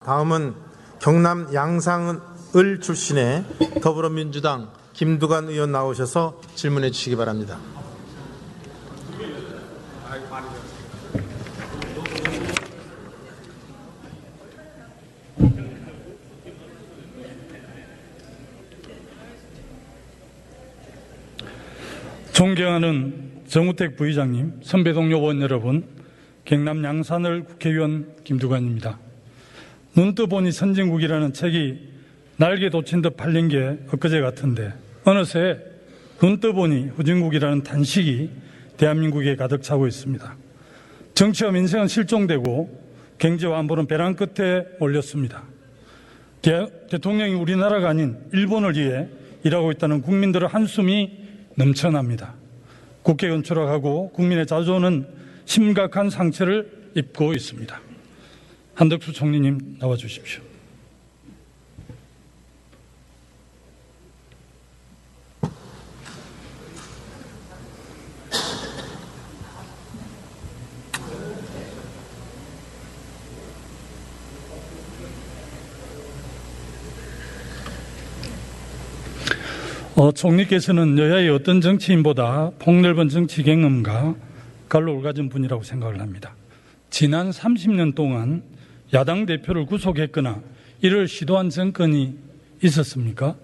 다음은 경남 양산을 출신의 더불어민주당 김두관 의원 나오셔서 질문해 주시기 바랍니다. 존경하는 정우택 부의장님, 선배 동료 의원 여러분, 경남 양산을 국회의원 김두관입니다. 눈 떠보니 선진국이라는 책이 날개 돋친 듯 팔린 게 엊그제 같은데 어느새 눈 떠보니 후진국이라는 단식이 대한민국에 가득 차고 있습니다. 정치와 민생은 실종되고 경제와 안보는 벼랑 끝에 몰렸습니다. 대통령이 우리나라가 아닌 일본을 위해 일하고 있다는 국민들의 한숨이 넘쳐납니다. 국회의원 추락하고 국민의 자존은 심각한 상처를 입고 있습니다. 한덕수 총리님 나와 주십시오. 총리께서는 여야의 어떤 정치인보다 폭넓은 정치 경험과 갈록을 가진 분이라고 생각을 합니다. 지난 30년 동안 야당 대표를 구속했거나 이를 시도한 정권이 있었습니까?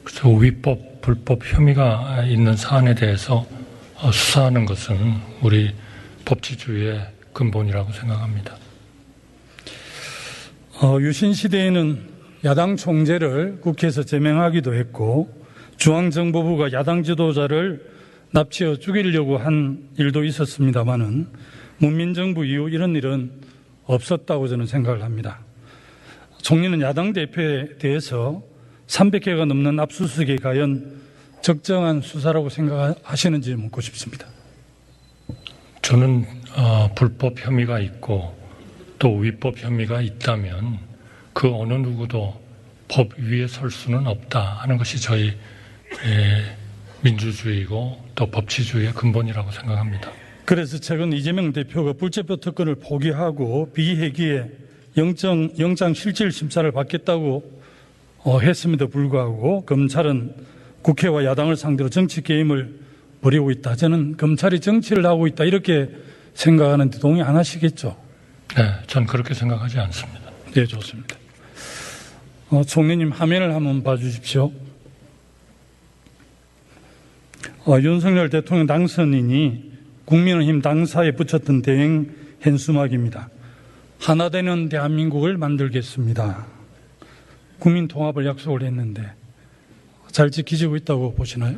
그래서 위법, 불법 혐의가 있는 사안에 대해서 수사하는 것은 우리 법치주의의 근본이라고 생각합니다. 유신 시대에는 야당 총재를 국회에서 제명하기도 했고 중앙정보부가 야당 지도자를 납치해 죽이려고 한 일도 있었습니다마는 문민정부 이후 이런 일은 없었다고 저는 생각을 합니다. 총리는 야당 대표에 대해서 300개가 넘는 압수수색이 과연 적정한 수사라고 생각하시는지 묻고 싶습니다. 저는 불법 혐의가 있고 또 위법 혐의가 있다면 그 어느 누구도 법 위에 설 수는 없다 하는 것이 저희 민주주의고 또 법치주의의 근본이라고 생각합니다. 그래서 최근 이재명 대표가 불체포 특권을 포기하고 비회기에 영장 실질 심사를 받겠다고 했음에도 불구하고 검찰은 국회와 야당을 상대로 정치 게임을 벌이고 있다. 저는 검찰이 정치를 하고 있다 이렇게 생각하는데 동의 안 하시겠죠? 네, 전 그렇게 생각하지 않습니다. 네, 좋습니다. 총리님 화면을 한번 봐주십시오. 윤석열 대통령 당선인이 국민의힘 당사에 붙였던 대행 현수막입니다. 하나 되는 대한민국을 만들겠습니다. 국민 통합을 약속을 했는데 잘 지키지고 있다고 보시나요?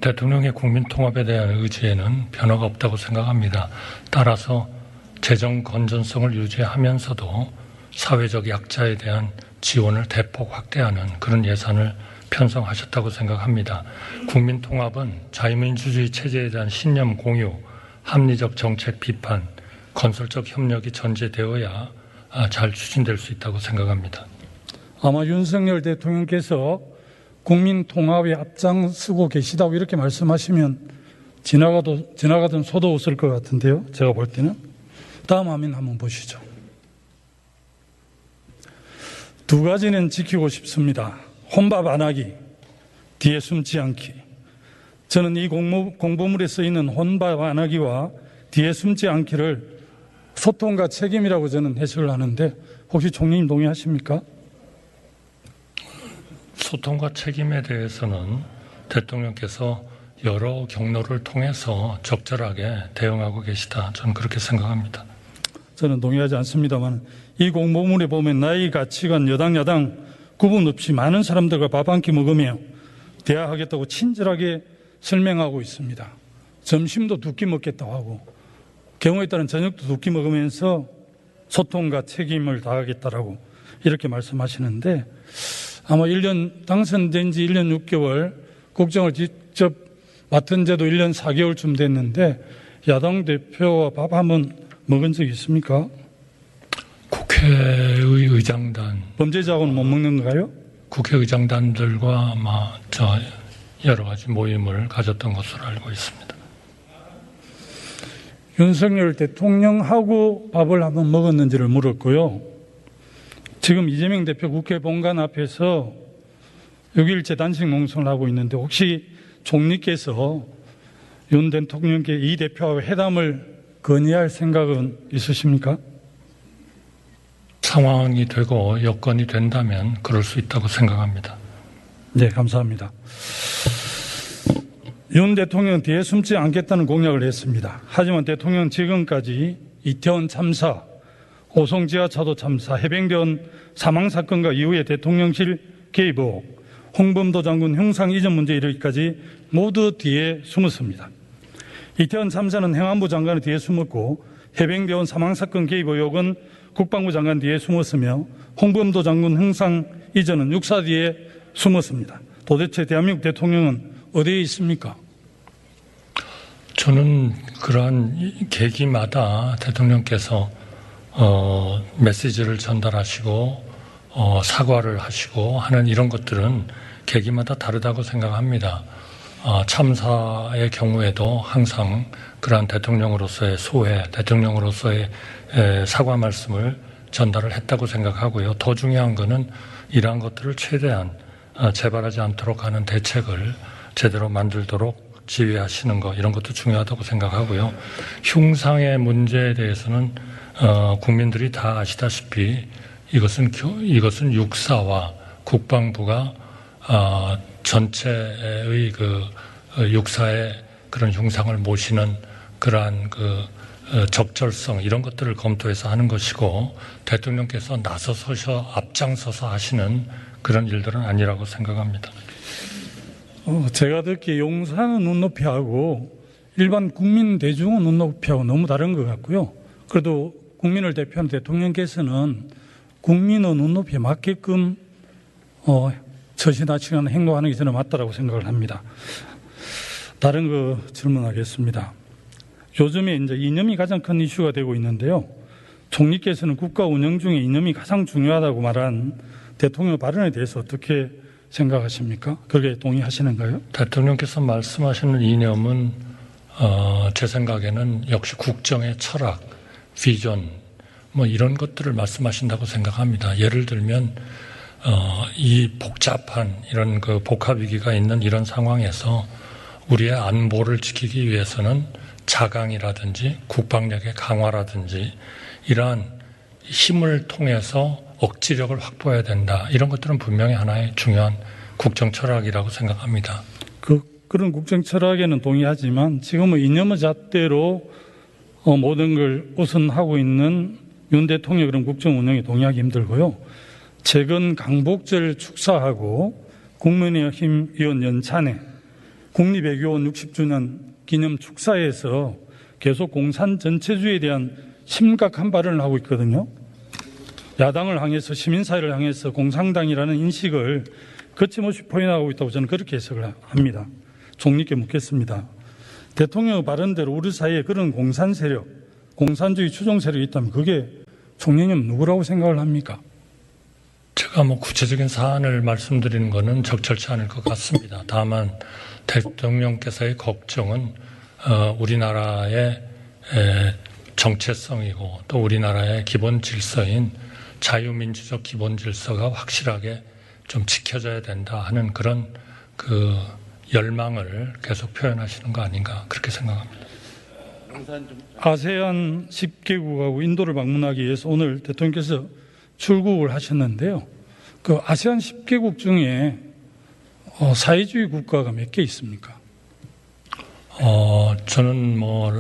대통령의 국민 통합에 대한 의지에는 변화가 없다고 생각합니다. 따라서 재정 건전성을 유지하면서도 사회적 약자에 대한 지원을 대폭 확대하는 그런 예산을 편성하셨다고 생각합니다. 국민 통합은 자유민주주의 체제에 대한 신념 공유, 합리적 정책 비판, 건설적 협력이 전제되어야 잘 추진될 수 있다고 생각합니다. 아마 윤석열 대통령께서 국민 통합에 앞장서고 계시다고 이렇게 말씀하시면 지나가던 소도 없을 것 같은데요. 제가 볼 때는. 다음 화면 한번 보시죠. 두 가지는 지키고 싶습니다. 혼밥 안 하기, 뒤에 숨지 않기. 저는 이 공보물에 쓰이는 혼밥 안 하기와 뒤에 숨지 않기를 소통과 책임이라고 저는 해석을 하는데 혹시 총리님 동의하십니까? 소통과 책임에 대해서는 대통령께서 여러 경로를 통해서 적절하게 대응하고 계시다. 저는 그렇게 생각합니다. 저는 동의하지 않습니다만 이 공보물에 보면 나이, 가치관, 여당, 야당 구분 없이 많은 사람들과 밥 한 끼 먹으며 대화하겠다고 친절하게 설명하고 있습니다. 점심도 두 끼 먹겠다고 하고 경우에 따른 저녁도 두 끼 먹으면서 소통과 책임을 다하겠다라고 이렇게 말씀하시는데 아마 당선된 지 1년 6개월 국정을 직접 맡은 지도 1년 4개월쯤 됐는데 야당 대표와 밥 한번 먹은 적 있습니까? 국회의 의장단. 범죄자하고는 못 먹는 건가요? 국회의장단들과 여러 가지 모임을 가졌던 것으로 알고 있습니다. 윤석열 대통령하고 밥을 한번 먹었는지를 물었고요. 지금 이재명 대표 국회 본관 앞에서 6일째 단식 농성을 하고 있는데 혹시 총리께서 윤 대통령께 이 대표와 회담을 건의할 생각은 있으십니까? 상황이 되고 여건이 된다면 그럴 수 있다고 생각합니다. 네, 감사합니다. 윤 대통령은 뒤에 숨지 않겠다는 공약을 했습니다. 하지만 대통령은 지금까지 이태원 참사, 오송 지하차도 참사, 해병대원 사망 사건과 이후에 대통령실 개입 의혹, 홍범도 장군 형상 이전 문제에 이르기까지 모두 뒤에 숨었습니다. 이태원 참사는 행안부 장관의 뒤에 숨었고 해병대원 사망 사건 개입 의혹은 국방부 장관 뒤에 숨었으며 홍범도 장군 형상 이전은 육사 뒤에 숨었습니다. 도대체 대한민국 대통령은 어디에 있습니까? 저는 그러한 계기마다 대통령께서 메시지를 전달하시고 사과를 하시고 하는 이런 것들은 계기마다 다르다고 생각합니다. 참사의 경우에도 항상 그러한 대통령으로서의 소회, 대통령으로서의 사과 말씀을 전달을 했다고 생각하고요. 더 중요한 것은 이러한 것들을 최대한 재발하지 않도록 하는 대책을 제대로 만들도록 지휘하시는 것, 이런 것도 중요하다고 생각하고요. 흉상의 문제에 대해서는 국민들이 다 아시다시피 이것은 육사와 국방부가 전체의 그 육사의 그런 흉상을 모시는 그러한 그 적절성 이런 것들을 검토해서 하는 것이고 대통령께서 나서서 앞장서서 하시는 그런 일들은 아니라고 생각합니다. 제가 듣기에 용사는 눈높이하고 일반 국민 대중은 눈높이하고 너무 다른 것 같고요. 그래도 국민을 대표하는 대통령께서는 국민의 눈높이에 맞게끔 처신하시거나 행동하는 게 저는 맞다라고 생각을 합니다. 다른 거 질문하겠습니다. 요즘에 이제 이념이 가장 큰 이슈가 되고 있는데요. 총리께서는 국가 운영 중에 이념이 가장 중요하다고 말한 대통령 발언에 대해서 어떻게 생각하십니까? 그게 동의하시는가요? 대통령께서 말씀하시는 이념은 제 생각에는 역시 국정의 철학, 비전 뭐 이런 것들을 말씀하신다고 생각합니다. 예를 들면 이 복잡한 이런 그 복합 위기가 있는 이런 상황에서 우리의 안보를 지키기 위해서는 자강이라든지 국방력의 강화라든지 이러한 힘을 통해서 억지력을 확보해야 된다. 이런 것들은 분명히 하나의 중요한 국정 철학이라고 생각합니다. 그런 국정 철학에는 동의하지만 지금은 이념의 잣대로 모든 걸 우선하고 있는 윤 대통령 그런 국정 운영에 동의하기 힘들고요. 최근 강복절 축사하고 국민의힘 의원 연찬회 국립외교원 60주년 기념 축사에서 계속 공산 전체주의에 대한 심각한 발언을 하고 있거든요. 야당을 향해서 시민사회를 향해서 공산당이라는 인식을 거침없이 포인하고 있다고 저는 그렇게 해석을 합니다. 총리께 묻겠습니다. 대통령의 발언대로 우리 사이에 그런 공산 세력, 공산주의 추종 세력이 있다면 그게 총리님 누구라고 생각을 합니까? 제가 뭐 구체적인 사안을 말씀드리는 것은 적절치 않을 것 같습니다. 다만 대통령께서의 걱정은 우리나라의 정체성이고 또 우리나라의 기본 질서인 자유민주적 기본 질서가 확실하게 좀 지켜져야 된다 하는 그런 그 열망을 계속 표현하시는 거 아닌가 그렇게 생각합니다. 아세안 10개국하고 인도를 방문하기 위해서 오늘 대통령께서 출국을 하셨는데요. 그 아세안 10개국 중에 사회주의 국가가 몇 개 있습니까? 저는 뭐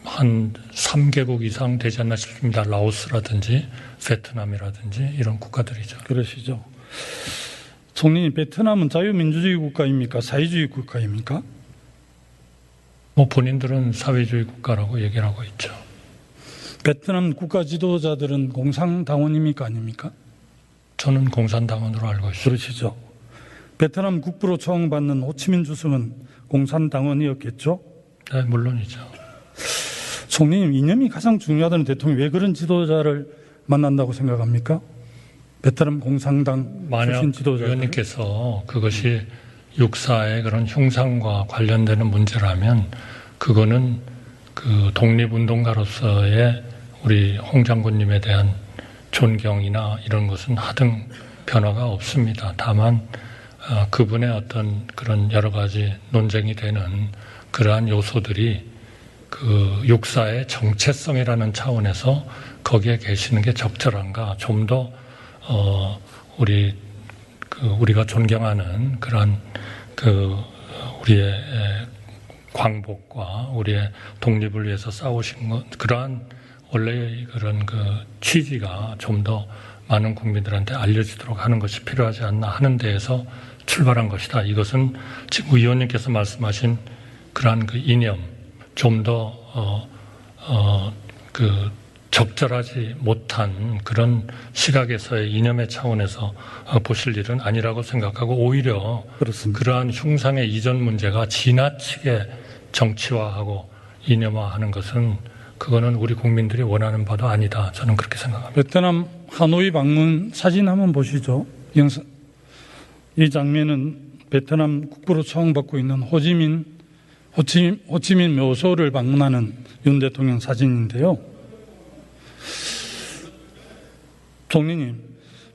한 3개국 이상 되지 않나 싶습니다. 라오스라든지 베트남이라든지 이런 국가들이죠. 그러시죠. 총리님, 베트남은 자유민주주의 국가입니까? 사회주의 국가입니까? 뭐 본인들은 사회주의 국가라고 얘기를 하고 있죠. 베트남 국가 지도자들은 공산당원입니까? 아닙니까? 저는 공산당원으로 알고 있습니다. 그러시죠. 베트남 국부로 초청받는 호치민 주석은 공산당원이었겠죠? 네, 물론이죠. 총리님, 이념이 가장 중요하다는 대통령이 왜 그런 지도자를 만난다고 생각합니까? 베트남 공산당 출신 지도자. 의원님께서 그것이 육사의 그런 흉상과 관련되는 문제라면 그거는 그 독립운동가로서의 우리 홍 장군님에 대한 존경이나 이런 것은 하등 변화가 없습니다. 다만 그분의 어떤 그런 여러 가지 논쟁이 되는 그러한 요소들이 그 육사의 정체성이라는 차원에서 거기에 계시는 게 적절한가, 좀 더 우리가 존경하는 그러한 우리의 광복과 우리의 독립을 위해서 싸우신 것, 그러한 원래의 그런 취지가 좀 더 많은 국민들한테 알려지도록 하는 것이 필요하지 않나 하는 데에서 출발한 것이다. 이것은 지금 의원님께서 말씀하신 그러한 이념, 좀 더 적절하지 못한 그런 시각에서의 이념의 차원에서 보실 일은 아니라고 생각하고, 오히려 그렇습니다. 그러한 흉상의 이전 문제가 지나치게 정치화하고 이념화하는 것은 그거는 우리 국민들이 원하는 바도 아니다. 저는 그렇게 생각합니다. 베트남 하노이 방문 사진 한번 보시죠. 이 장면은 베트남 국부로 초청받고 있는 호치민 묘소를 방문하는 윤 대통령 사진인데요. 총리님,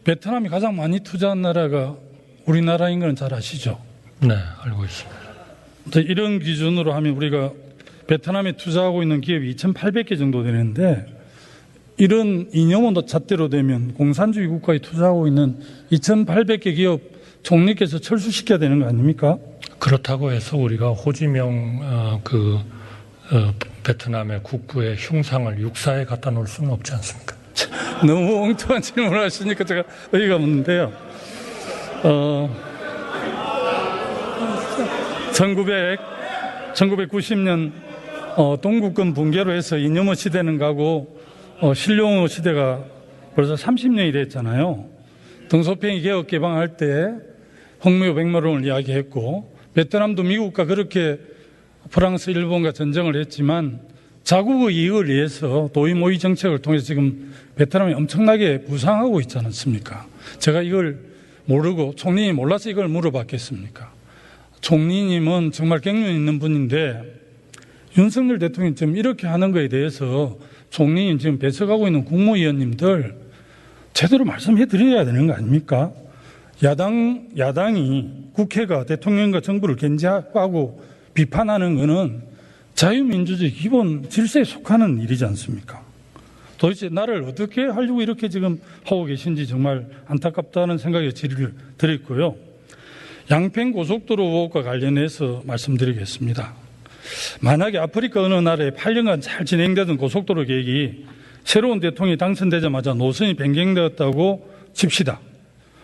베트남이 가장 많이 투자한 나라가 우리나라인 건 잘 아시죠? 네, 알고 있습니다. 이런 기준으로 하면 우리가 베트남에 투자하고 있는 기업이 2,800개 정도 되는데, 이런 이념은 잣대로 되면 공산주의 국가에 투자하고 있는 2,800개 기업 총리께서 철수시켜야 되는 거 아닙니까? 그렇다고 해서 우리가 호지명 베트남의 국부의 흉상을 육사에 갖다 놓을 수는 없지 않습니까? 너무 엉뚱한 질문을 하시니까 제가 어이가 없는데요. 1990년 동국권 붕괴로 해서 이념의 시대는 가고 신룡의 시대가 벌써 30년이 됐잖아요. 등소평이 개혁 개방할 때 홍미호 백마론을 이야기했고, 베트남도 미국과 그렇게 프랑스, 일본과 전쟁을 했지만 자국의 이익을 위해서 도의모의 정책을 통해서 지금 베트남이 엄청나게 부상하고 있지 않습니까? 제가 이걸 모르고 총리님이 몰라서 이걸 물어봤겠습니까? 총리님은 정말 경륜 있는 분인데 윤석열 대통령이 지금 이렇게 하는 거에 대해서 총리님 지금 배석하고 있는 국무위원님들 제대로 말씀해 드려야 되는 거 아닙니까? 야당이 국회가 대통령과 정부를 견제하고 비판하는 것은 자유민주주의 기본 질서에 속하는 일이지 않습니까? 도대체 나를 어떻게 하려고 이렇게 지금 하고 계신지 정말 안타깝다는 생각에 질의를 드렸고요. 양평 고속도로 의혹과 관련해서 말씀드리겠습니다. 만약에 아프리카 어느 나라에 8년간 잘 진행되던 고속도로 계획이 새로운 대통령이 당선되자마자 노선이 변경되었다고 칩시다.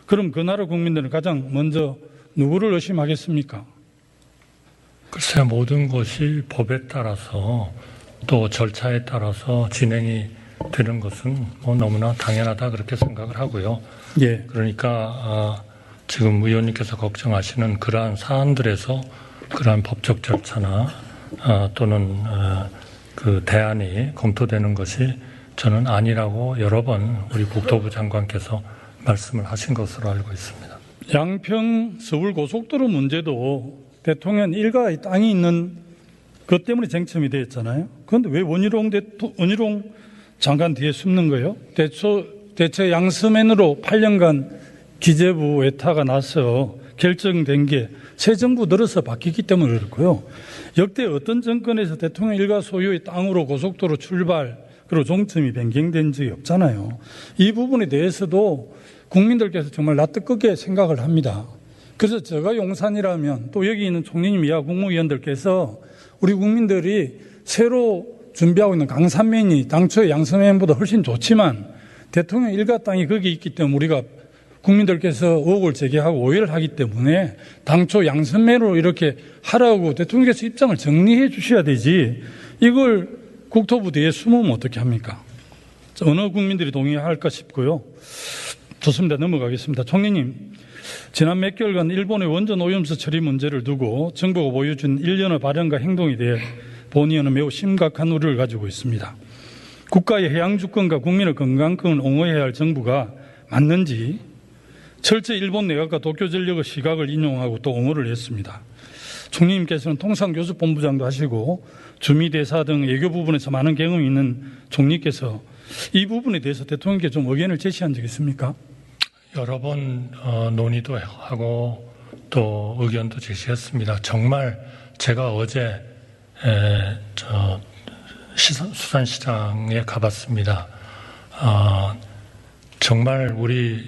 그럼 그 나라 국민들은 가장 먼저 누구를 의심하겠습니까? 글쎄요, 모든 것이 법에 따라서 또 절차에 따라서 진행이 되는 것은 너무나 당연하다 그렇게 생각을 하고요. 예. 그러니까 지금 의원님께서 걱정하시는 그러한 사안들에서 그러한 법적 절차나 또는 그 대안이 검토되는 것이 저는 아니라고 여러 번 우리 국토부 장관께서 말씀을 하신 것으로 알고 있습니다. 양평 서울 고속도로 문제도 대통령 일가의 땅이 있는 것 때문에 쟁점이 되었잖아요. 그런데 왜 원희룡 장관 뒤에 숨는 거예요? 대체 양서맨으로 8년간 기재부 외타가 나서 결정된 게 새 정부 들어서 바뀌기 때문에 그렇고요. 역대 어떤 정권에서 대통령 일가 소유의 땅으로 고속도로 출발 그리고 종점이 변경된 적이 없잖아요. 이 부분에 대해서도 국민들께서 정말 낯뜨겁게 생각을 합니다. 그래서 제가 용산이라면 또 여기 있는 총리님 이하 국무위원들께서 우리 국민들이 새로 준비하고 있는 강산면이 당초의 양서면보다 훨씬 좋지만 대통령 일가 땅이 거기 있기 때문에 우리가 국민들께서 의혹을 제기하고 오해를 하기 때문에 당초 양선매로 이렇게 하라고 대통령께서 입장을 정리해 주셔야 되지, 이걸 국토부 뒤에 숨으면 어떻게 합니까? 어느 국민들이 동의할까 싶고요. 좋습니다. 넘어가겠습니다. 총리님, 지난 몇 개월간 일본의 원전 오염수 처리 문제를 두고 정부가 보여준 일련의 발언과 행동에 대해 본의원은 매우 심각한 우려를 가지고 있습니다. 국가의 해양 주권과 국민의 건강권을 옹호해야 할 정부가 맞는지 철저히 일본 내각과 도쿄전력의 시각을 인용하고 또 옹호를 했습니다. 총리님께서는 통상교섭본부장도 하시고 주미대사 등 외교 부분에서 많은 경험이 있는 총리께서 이 부분에 대해서 대통령께 좀 의견을 제시한 적이 있습니까? 여러 번 논의도 하고 또 의견도 제시했습니다. 정말 제가 어제 수산시장에 가봤습니다. 정말 우리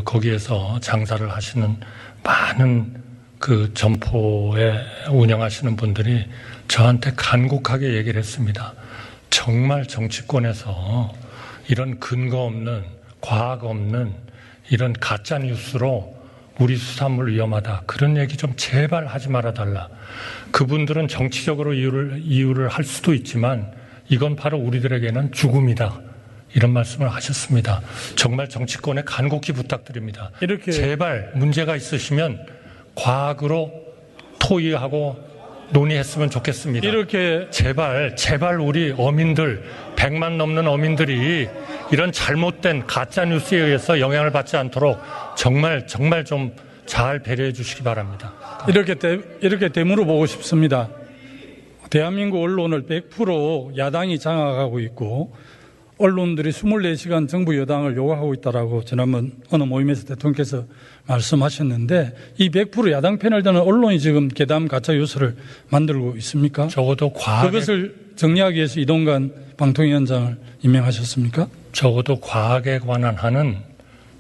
거기에서 장사를 하시는 많은 그 점포에 운영하시는 분들이 저한테 간곡하게 얘기를 했습니다. 정말 정치권에서 이런 근거 없는, 과학 없는 이런 가짜 뉴스로 우리 수산물 위험하다, 그런 얘기 좀 제발 하지 말아달라. 그분들은 정치적으로 이유를 할 수도 있지만 이건 바로 우리들에게는 죽음이다, 이런 말씀을 하셨습니다. 정말 정치권에 간곡히 부탁드립니다. 이렇게 제발 문제가 있으시면 과학으로 토의하고 논의했으면 좋겠습니다. 이렇게 제발 우리 어민들, 100만 넘는 어민들이 이런 잘못된 가짜 뉴스에 의해서 영향을 받지 않도록 정말 좀 잘 배려해 주시기 바랍니다. 이렇게 되물어 보고 싶습니다. 대한민국 언론을 100% 야당이 장악하고 있고 언론들이 24시간 정부 여당을 욕하고 있다라고 지난번 어느 모임에서 대통령께서 말씀하셨는데 이 100% 야당 편을 드는 언론이 지금 괴담 가짜 뉴스를 만들고 있습니까? 적어도 그것을 정리하기 위해서 이동관 방통위원장을 임명하셨습니까? 적어도 과학에 관한 하는,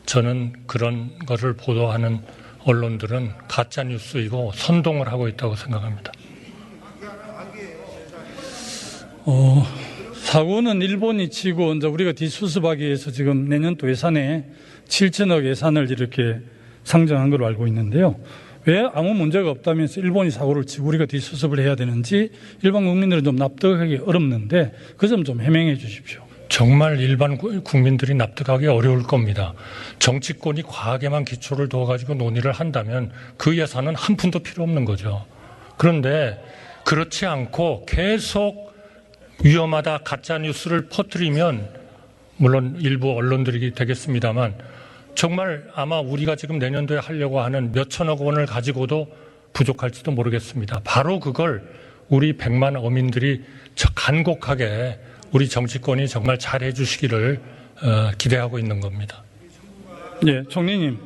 저는 그런 것을 보도하는 언론들은 가짜 뉴스이고 선동을 하고 있다고 생각합니다. 사고는 일본이 치고 이제 우리가 뒷수습하기 위해서 지금 내년도 예산에 7천억 예산을 이렇게 상정한 걸로 알고 있는데요. 왜 아무 문제가 없다면서 일본이 사고를 치고 우리가 뒷수습을 해야 되는지 일반 국민들은 좀 납득하기 어렵는데 그 점 좀 해명해 주십시오. 정말 일반 국민들이 납득하기 어려울 겁니다. 정치권이 과학에만 기초를 두어가지고 논의를 한다면 그 예산은 한 푼도 필요 없는 거죠. 그런데 그렇지 않고 계속 위험하다, 가짜 뉴스를 퍼뜨리면, 물론 일부 언론들이 되겠습니다만, 정말 아마 우리가 지금 내년도에 하려고 하는 몇 천억 원을 가지고도 부족할지도 모르겠습니다. 바로 그걸 우리 100만 어민들이 간곡하게 우리 정치권이 정말 잘해 주시기를 기대하고 있는 겁니다. 네, 총리님,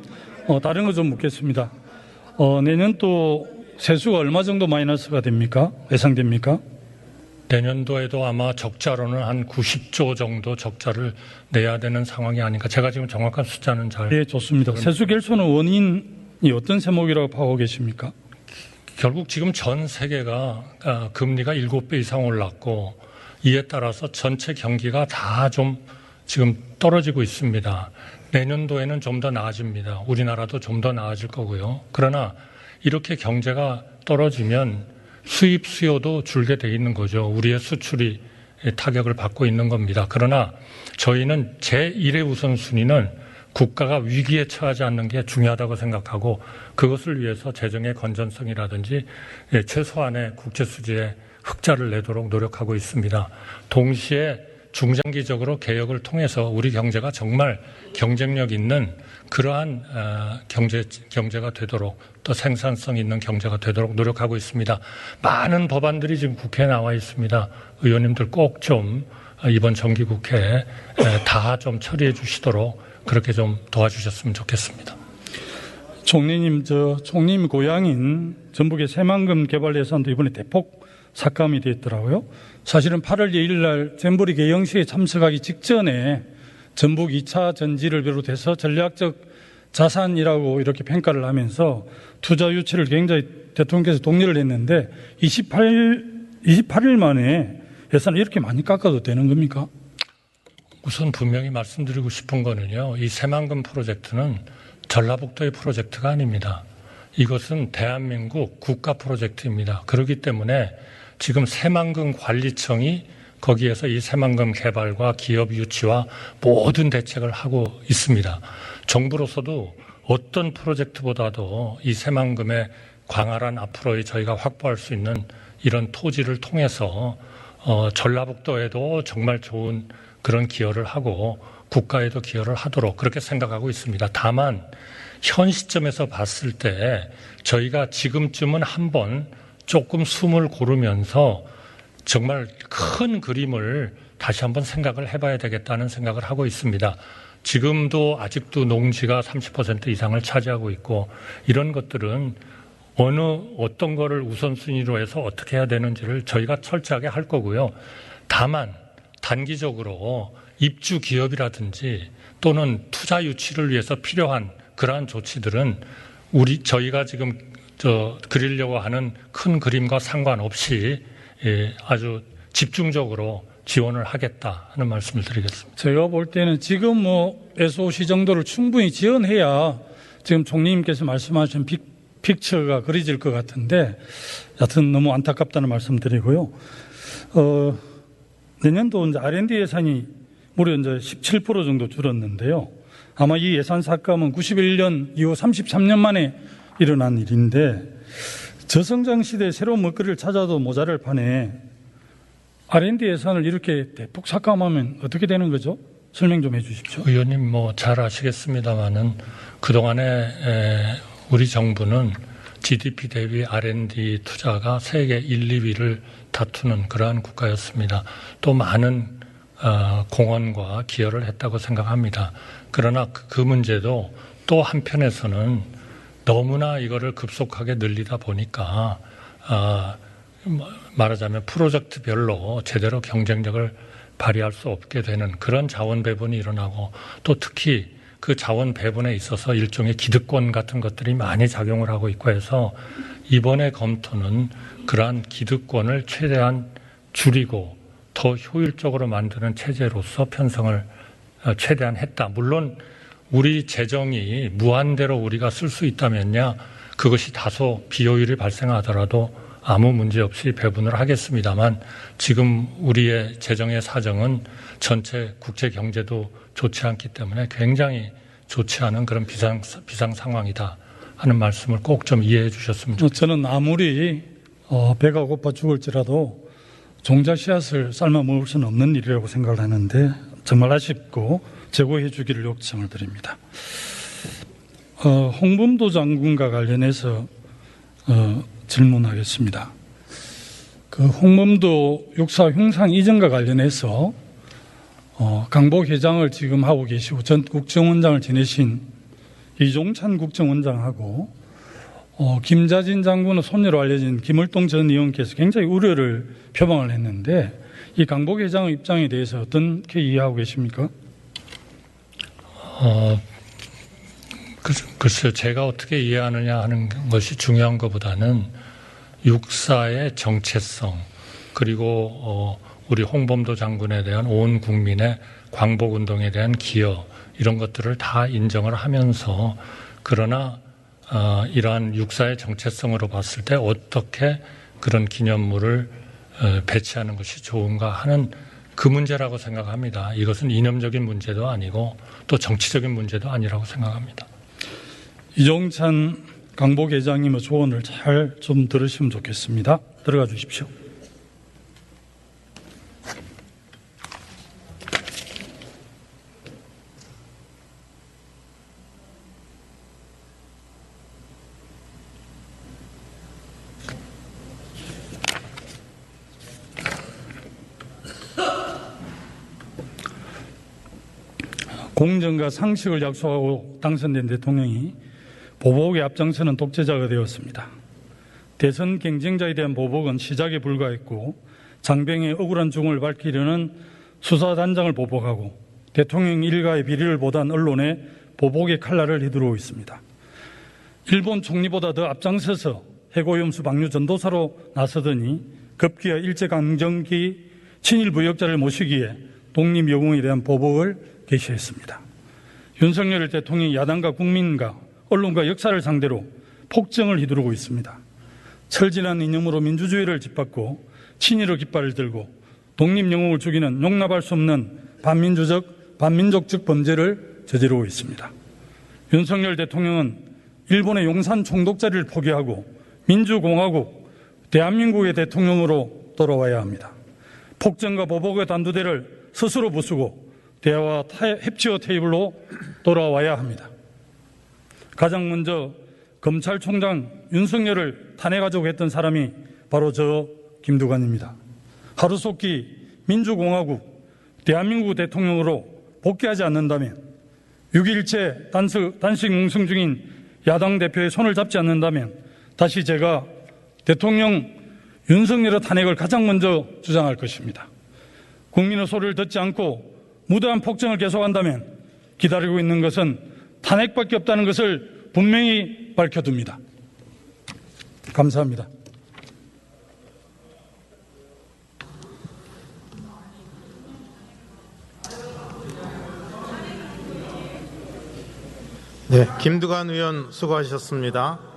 다른 거 좀 묻겠습니다. 내년도 세수가 얼마 정도 마이너스가 됩니까? 예상됩니까? 내년도에도 아마 적자로는 한 90조 정도 적자를 내야 되는 상황이 아닌가. 제가 지금 정확한 숫자는 잘. 네, 좋습니다. 세수 결손의 원인이 어떤 세목이라고 파악하고 계십니까? 결국 지금 전 세계가 금리가 7배 이상 올랐고 이에 따라서 전체 경기가 다 좀 지금 떨어지고 있습니다. 내년도에는 좀 더 나아집니다. 우리나라도 좀 더 나아질 거고요. 그러나 이렇게 경제가 떨어지면 수입 수요도 줄게 돼 있는 거죠. 우리의 수출이 타격을 받고 있는 겁니다. 그러나 저희는 제1의 우선순위는 국가가 위기에 처하지 않는 게 중요하다고 생각하고 그것을 위해서 재정의 건전성이라든지 최소한의 국채수지에 흑자를 내도록 노력하고 있습니다. 동시에 중장기적으로 개혁을 통해서 우리 경제가 정말 경쟁력 있는 그러한 경제가 되도록, 또 생산성 있는 경제가 되도록 노력하고 있습니다. 많은 법안들이 지금 국회에 나와 있습니다. 의원님들 꼭 좀 이번 정기국회에 다 좀 처리해 주시도록 그렇게 좀 도와주셨으면 좋겠습니다. 총리님, 총리님 고향인 전북의 새만금 개발 예산도 이번에 대폭 삭감이 됐더라고요. 사실은 8월 2일 날 잼버리 개영식에 참석하기 직전에 전북 2차 전지를 비롯해서 전략적 자산이라고 이렇게 평가를 하면서 투자 유치를 굉장히 대통령께서 독려를 했는데 28일 만에 예산을 이렇게 많이 깎아도 되는 겁니까? 우선 분명히 말씀드리고 싶은 거는요. 이 새만금 프로젝트는 전라북도의 프로젝트가 아닙니다. 이것은 대한민국 국가 프로젝트입니다. 그렇기 때문에 지금 새만금 관리청이 거기에서 이 새만금 개발과 기업 유치와 모든 대책을 하고 있습니다. 정부로서도 어떤 프로젝트보다도 이 새만금의 광활한 앞으로의 저희가 확보할 수 있는 이런 토지를 통해서 전라북도에도 정말 좋은 그런 기여를 하고 국가에도 기여를 하도록 그렇게 생각하고 있습니다. 다만 현 시점에서 봤을 때 저희가 지금쯤은 한번 조금 숨을 고르면서 정말 큰 그림을 다시 한번 생각을 해봐야 되겠다는 생각을 하고 있습니다. 지금도 아직도 농지가 30% 이상을 차지하고 있고 이런 것들은 어떤 거를 우선순위로 해서 어떻게 해야 되는지를 저희가 철저하게 할 거고요. 다만 단기적으로 입주 기업이라든지 또는 투자 유치를 위해서 필요한 그러한 조치들은 저희가 지금 그리려고 하는 큰 그림과 상관없이 아주 집중적으로 지원을 하겠다 하는 말씀을 드리겠습니다. 제가 볼 때는 지금 SOC 정도를 충분히 지원해야 지금 총리님께서 말씀하신 픽처가 그려질 것 같은데 여하튼 너무 안타깝다는 말씀 드리고요. 내년도 이제 R&D 예산이 무려 이제 17% 정도 줄었는데요. 아마 이 예산 삭감은 91년 이후 33년 만에 일어난 일인데 저성장 시대에 새로운 먹거리를 찾아도 모자랄 판에 R&D 예산을 이렇게 대폭 삭감하면 어떻게 되는 거죠? 설명 좀 해 주십시오. 의원님 잘 아시겠습니다마는 그동안에 우리 정부는 GDP 대비 R&D 투자가 세계 1, 2위를 다투는 그러한 국가였습니다. 또 많은 공헌과 기여를 했다고 생각합니다. 그러나 그 문제도 또 한편에서는 너무나 이거를 급속하게 늘리다 보니까 말하자면 프로젝트별로 제대로 경쟁력을 발휘할 수 없게 되는 그런 자원 배분이 일어나고 또 특히 그 자원 배분에 있어서 일종의 기득권 같은 것들이 많이 작용을 하고 있고 해서 이번에 검토는 그러한 기득권을 최대한 줄이고 더 효율적으로 만드는 체제로서 편성을 최대한 했다. 물론 우리 재정이 무한대로 우리가 쓸 수 있다면야 그것이 다소 비효율이 발생하더라도 아무 문제 없이 배분을 하겠습니다만 지금 우리의 재정의 사정은 전체 국제 경제도 좋지 않기 때문에 굉장히 좋지 않은 그런 비상 상황이다 하는 말씀을 꼭 좀 이해해 주셨으면 좋겠습니다. 저는 아무리 배가 고파 죽을지라도 종자 씨앗을 삶아 먹을 수는 없는 일이라고 생각을 하는데 정말 아쉽고 제고해 주기를 요청을 드립니다. 홍범도 장군과 관련해서 질문하겠습니다. 그 홍범도 육사 흉상 이전과 관련해서 강복 회장을 지금 하고 계시고 전 국정원장을 지내신 이종찬 국정원장하고 김자진 장군의 손녀로 알려진 김을동 전 의원께서 굉장히 우려를 표방을 했는데 이 강복 회장의 입장에 대해서 어떻게 이해하고 계십니까? 글쎄요, 제가 어떻게 이해하느냐 하는 것이 중요한 것보다는 육사의 정체성 그리고 우리 홍범도 장군에 대한 온 국민의 광복운동에 대한 기여 이런 것들을 다 인정을 하면서 그러나 이러한 육사의 정체성으로 봤을 때 어떻게 그런 기념물을 배치하는 것이 좋은가 하는 그 문제라고 생각합니다. 이것은 이념적인 문제도 아니고 또 정치적인 문제도 아니라고 생각합니다. 이종찬 강복 회장님의 조언을 잘 좀 들으시면 좋겠습니다. 들어가 주십시오. 공정과 상식을 약속하고 당선된 대통령이 보복에 앞장서는 독재자가 되었습니다. 대선 경쟁자에 대한 보복은 시작에 불과했고 장병의 억울한 죽음을 밝히려는 수사단장을 보복하고 대통령 일가의 비리를 보단 언론에 보복의 칼날을 휘두르고 있습니다. 일본 총리보다 더 앞장서서 해고염수 방류 전도사로 나서더니 급기야 일제강점기 친일 부역자를 모시기에 독립영웅에 대한 보복을 개시했습니다. 윤석열 대통령이 야당과 국민과 언론과 역사를 상대로 폭정을 휘두르고 있습니다. 철진한 이념으로 민주주의를 짓밟고 친일의 깃발을 들고 독립영웅을 죽이는 용납할 수 없는 반민족적 범죄를 저지르고 있습니다. 윤석열 대통령은 일본의 용산 총독자리를 포기하고 민주공화국 대한민국의 대통령으로 돌아와야 합니다. 폭정과 보복의 단두대를 스스로 부수고 대화와 협치의 테이블로 돌아와야 합니다. 가장 먼저 검찰총장 윤석열을 탄핵하자고 했던 사람이 바로 저 김두관입니다. 하루속히 민주공화국 대한민국 대통령으로 복귀하지 않는다면 6일째 단식 뭉승 중인 야당 대표의 손을 잡지 않는다면 다시 제가 대통령 윤석열의 탄핵을 가장 먼저 주장할 것입니다. 국민의 소리를 듣지 않고 무도한 폭정을 계속한다면 기다리고 있는 것은 탄핵밖에 없다는 것을 분명히 밝혀둡니다. 감사합니다. 네, 김두관 의원 수고하셨습니다.